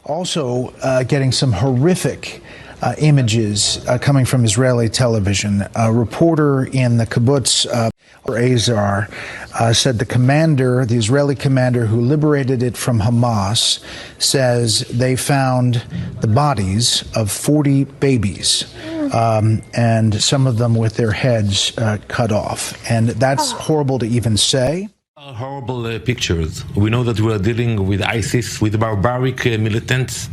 Also getting some horrific images coming from Israeli television. A reporter in the kibbutz Azar said the Israeli commander who liberated it from Hamas, says they found the bodies of 40 babies, and some of them with their heads cut off. And that's horrible to even say. Horrible pictures. We know that we are dealing with ISIS, with barbaric militants.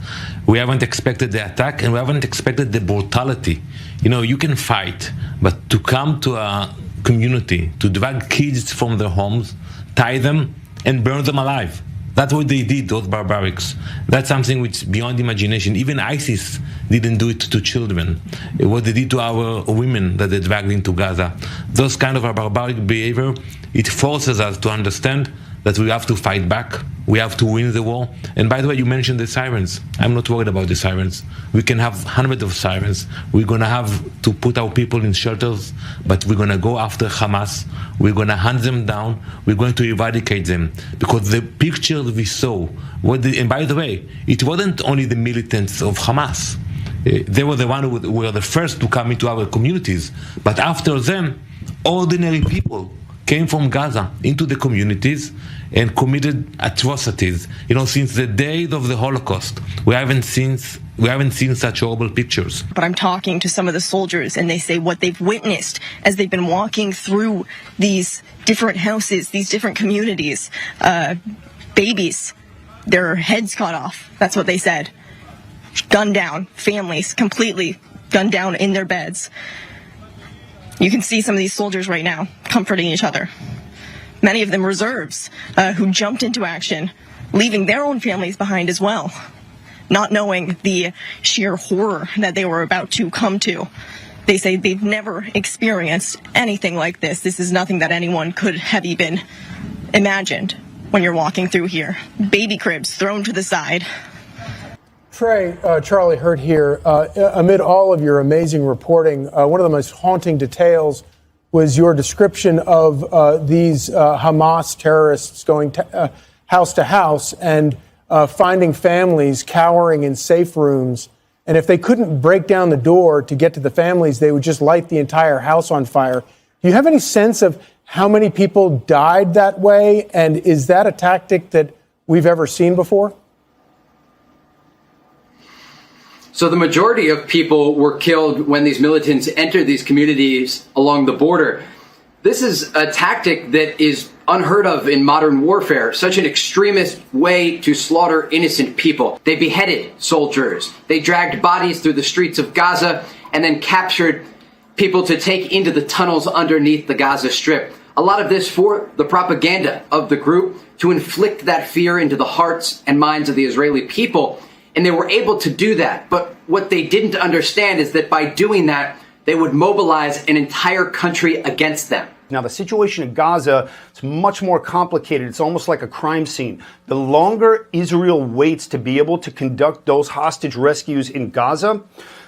We haven't expected the attack, and we haven't expected the brutality. You know, you can fight, but to come to a community, to drag kids from their homes, tie them, and burn them alive. That's what they did, those barbarics. That's something which is beyond imagination. Even ISIS didn't do it to children. What they did to our women that they dragged into Gaza. Those kind of a barbaric behavior, it forces us to understand that we have to fight back. We have to win the war. And by the way, you mentioned the sirens. I'm not worried about the sirens. We can have hundreds of sirens. We're going to have to put our people in shelters, but we're going to go after Hamas. We're going to hunt them down. We're going to eradicate them. Because the pictures we saw, and by the way, it wasn't only the militants of Hamas. They were the ones who were the first to come into our communities. But after them, ordinary people came from Gaza into the communities and committed atrocities. You know, since the days of the Holocaust, we haven't seen such horrible pictures. But I'm talking to some of the soldiers, and they say what they've witnessed as they've been walking through these different houses, these different communities. Babies, their heads cut off. That's what they said. Gunned down. Families completely gunned down in their beds. You can see some of these soldiers right now comforting each other. Many of them reserves who jumped into action, leaving their own families behind as well, not knowing the sheer horror that they were about to come to. They say they've never experienced anything like this. This is nothing that anyone could have even imagined when you're walking through here. Baby cribs thrown to the side. Trey, Charlie Hurt here. Amid all of your amazing reporting, one of the most haunting details was your description of these Hamas terrorists going house to house and finding families cowering in safe rooms. And if they couldn't break down the door to get to the families, they would just light the entire house on fire. Do you have any sense of how many people died that way? And is that a tactic that we've ever seen before? So the majority of people were killed when these militants entered these communities along the border. This is a tactic that is unheard of in modern warfare, such an extremist way to slaughter innocent people. They beheaded soldiers. They dragged bodies through the streets of Gaza and then captured people to take into the tunnels underneath the Gaza Strip. A lot of this for the propaganda of the group to inflict that fear into the hearts and minds of the Israeli people. And they were able to do that. But what they didn't understand is that by doing that, they would mobilize an entire country against them. Now, the situation in Gaza is much more complicated. It's almost like a crime scene. The longer Israel waits to be able to conduct those hostage rescues in Gaza,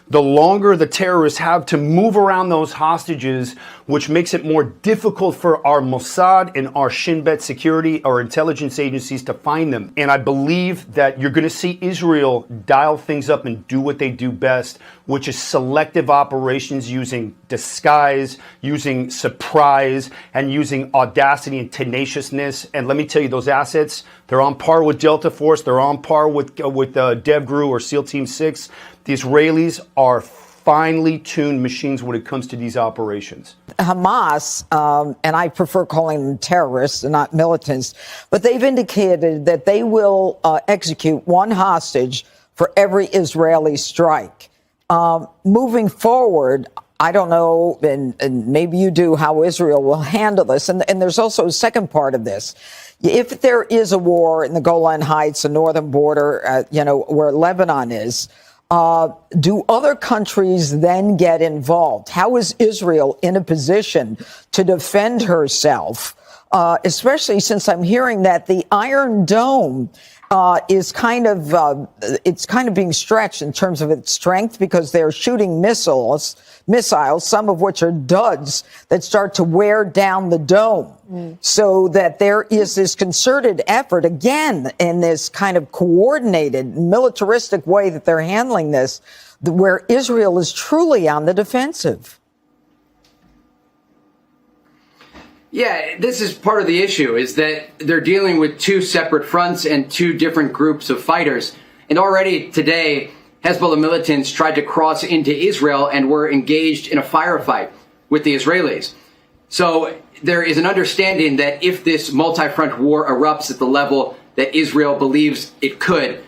the longer the terrorists have to move around those hostages, which makes it more difficult for our Mossad and our Shin Bet security, our intelligence agencies, to find them. And I believe that you're going to see Israel dial things up and do what they do best, which is selective operations using disguise, using surprise, and using audacity and tenaciousness. And let me tell you, those assets, they're on par with Delta Force. They're on par with DevGru or SEAL Team 6. The Israelis are finely tuned machines when it comes to these operations. Hamas, and I prefer calling them terrorists and not militants, but they've indicated that they will execute one hostage for every Israeli strike. Moving forward, I don't know, and maybe you do, how Israel will handle this. And there's also a second part of this. If there is a war in the Golan Heights, the northern border, where Lebanon is, do other countries then get involved? How is Israel in a position to defend herself, especially since I'm hearing that the Iron Dome is kind of it's kind of being stretched in terms of its strength because they're shooting missiles, some of which are duds that start to wear down the dome. So that there is this concerted effort again in this kind of coordinated militaristic way that they're handling this, where Israel is truly on the defensive. Yeah, this is part of the issue, is that they're dealing with two separate fronts and two different groups of fighters. And already today, Hezbollah militants tried to cross into Israel and were engaged in a firefight with the Israelis. So there is an understanding that if this multi-front war erupts at the level that Israel believes it could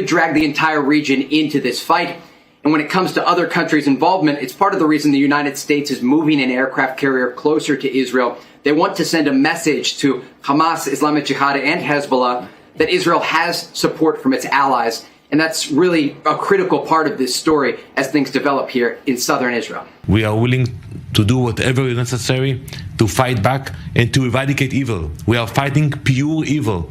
drag the entire region into this fight. And when it comes to other countries' involvement, it's part of the reason the United States is moving an aircraft carrier closer to Israel. They want to send a message to Hamas, Islamic Jihad, and Hezbollah that Israel has support from its allies. And that's really a critical part of this story as things develop here in southern Israel. We are willing to do whatever is necessary to fight back and to eradicate evil. We are fighting pure evil.